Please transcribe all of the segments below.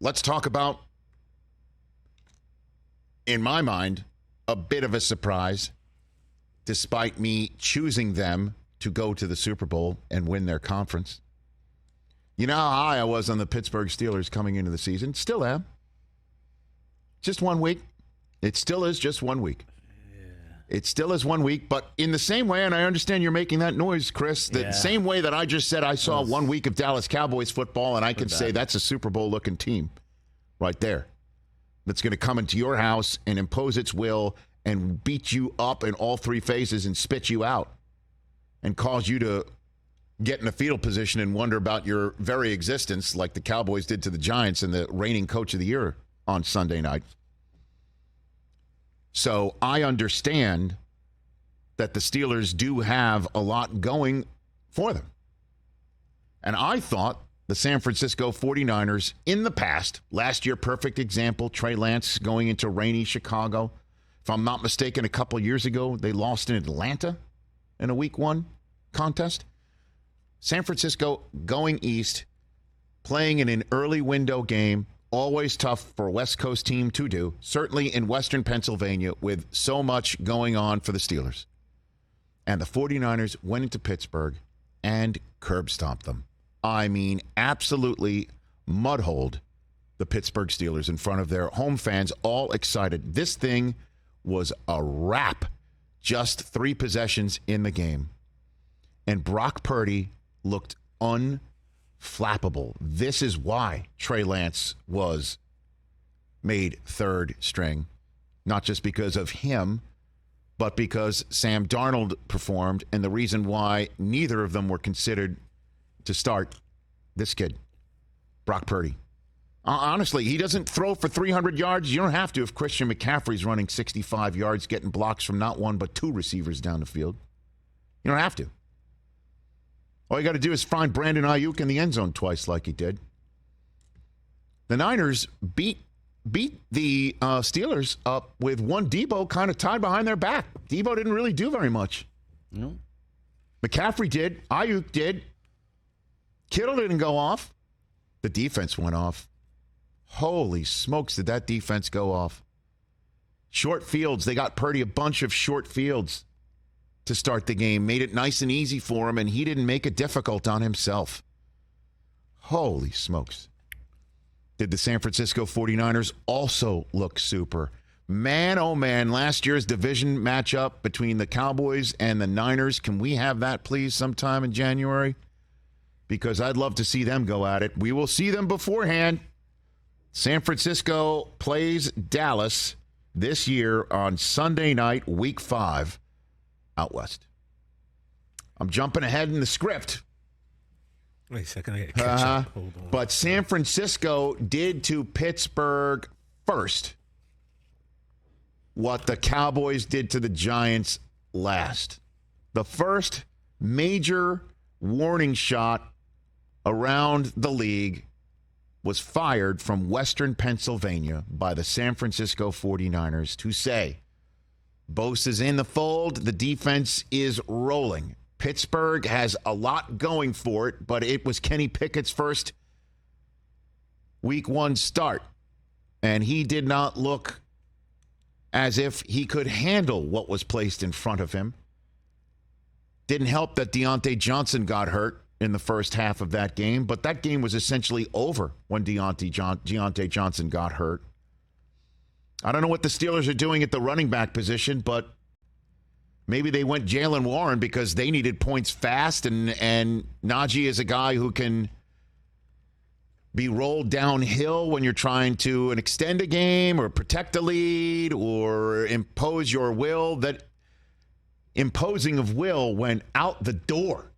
let's talk about, in my mind, a bit of a surprise, despite me choosing them to go to the Super Bowl and win their conference. You know how high I was on the Pittsburgh Steelers coming into the season? Still am. Just 1 week. It still is just 1 week. It still is 1 week, but in the same way, and I understand you're making that noise, Chris, the same way that I just said I saw 1 week of Dallas Cowboys football, and I can say that's a Super Bowl-looking team right there that's going to come into your house and impose its will and beat you up in all three phases and spit you out and cause you to get in a fetal position and wonder about your very existence like the Cowboys did to the Giants and the reigning coach of the year on Sunday night. So I understand that the Steelers do have a lot going for them. And I thought the San Francisco 49ers in the past, last year, perfect example, Trey Lance going into rainy Chicago. If I'm not mistaken, a couple years ago, they lost in Atlanta in a week 1 contest. San Francisco going east, playing in an early window game. Always tough for a West Coast team to do, certainly in Western Pennsylvania with so much going on for the Steelers. And the 49ers went into Pittsburgh and curb stomped them. I mean, absolutely mudholed the Pittsburgh Steelers in front of their home fans, all excited. This thing was a wrap. Just 3 possessions in the game. And Brock Purdy looked unflappable. This is why Trey Lance was made third string. Not just because of him, but because Sam Darnold performed, and the reason why neither of them were considered to start this kid, Brock Purdy. Honestly, he doesn't throw for 300 yards. You don't have to if Christian McCaffrey's running 65 yards, getting blocks from not 1 but 2 receivers down the field. You don't have to. All you got to do is find Brandon Ayuk in the end zone twice like he did. The Niners beat the Steelers up with one Debo kind of tied behind their back. Debo didn't really do very much. No. McCaffrey did. Ayuk did. Kittle didn't go off. The defense went off. Holy smokes, did that defense go off. Short fields. They got Purdy a bunch of short fields to start the game. Made it nice and easy for him, and he didn't make it difficult on himself. Holy smokes. Did the San Francisco 49ers also look super? Man, oh man, last year's division matchup between the Cowboys and the Niners. Can we have that, please, sometime in January? Because I'd love to see them go at it. We will see them beforehand. San Francisco plays Dallas this year on Sunday night, week 5, out west. I'm jumping ahead in the script. Wait a second, I got to catch up. Hold on. But San Francisco did to Pittsburgh first what the Cowboys did to the Giants last. The first major warning shot around the league was fired from Western Pennsylvania by the San Francisco 49ers to say, Bosa's in the fold, the defense is rolling. Pittsburgh has a lot going for it, but it was Kenny Pickett's first week 1 start, and he did not look as if he could handle what was placed in front of him. Didn't help that Deontay Johnson got hurt in the first half of that game, but that game was essentially over when Deontay Johnson got hurt. I don't know what the Steelers are doing at the running back position, but maybe they went Jalen Warren because they needed points fast, and Najee is a guy who can be rolled downhill when you're trying to extend a game or protect a lead or impose your will. That imposing of will went out the door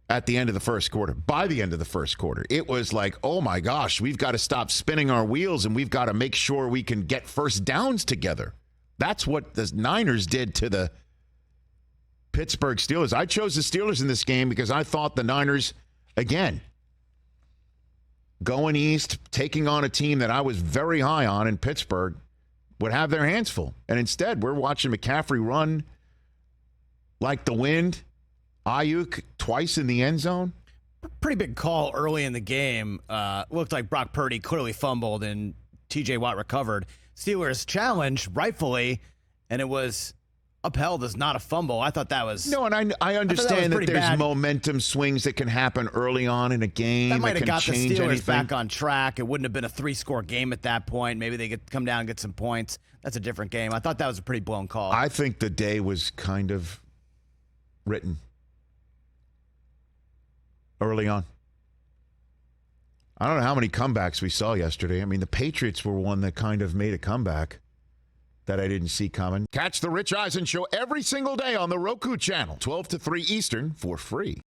at the end of the first quarter. By the end of the first quarter, it was like, oh my gosh, we've got to stop spinning our wheels and we've got to make sure we can get first downs together. That's what the Niners did to the Pittsburgh Steelers. I chose the Steelers in this game because I thought the Niners, again, going east, taking on a team that I was very high on in Pittsburgh, would have their hands full. And instead, we're watching McCaffrey run like the wind. Ayuk twice in the end zone. pretty big call early in the game. Looked like Brock Purdy clearly fumbled and TJ Watt recovered. Steelers challenged rightfully, and it was upheld as not a fumble. I thought that was... No, and I understand that there's bad. Momentum swings that can happen early on in a game. That might have got the Steelers anything. back on track. It wouldn't have been a 3-score game at that point. Maybe they could come down and get some points. That's a different game. I thought that was a pretty blown call. I think the day was kind of written early on. I don't know how many comebacks we saw yesterday. I mean, the Patriots were one that kind of made a comeback that I didn't see coming. Catch the Rich Eisen Show every single day on the Roku channel, 12 to 3 Eastern, for free.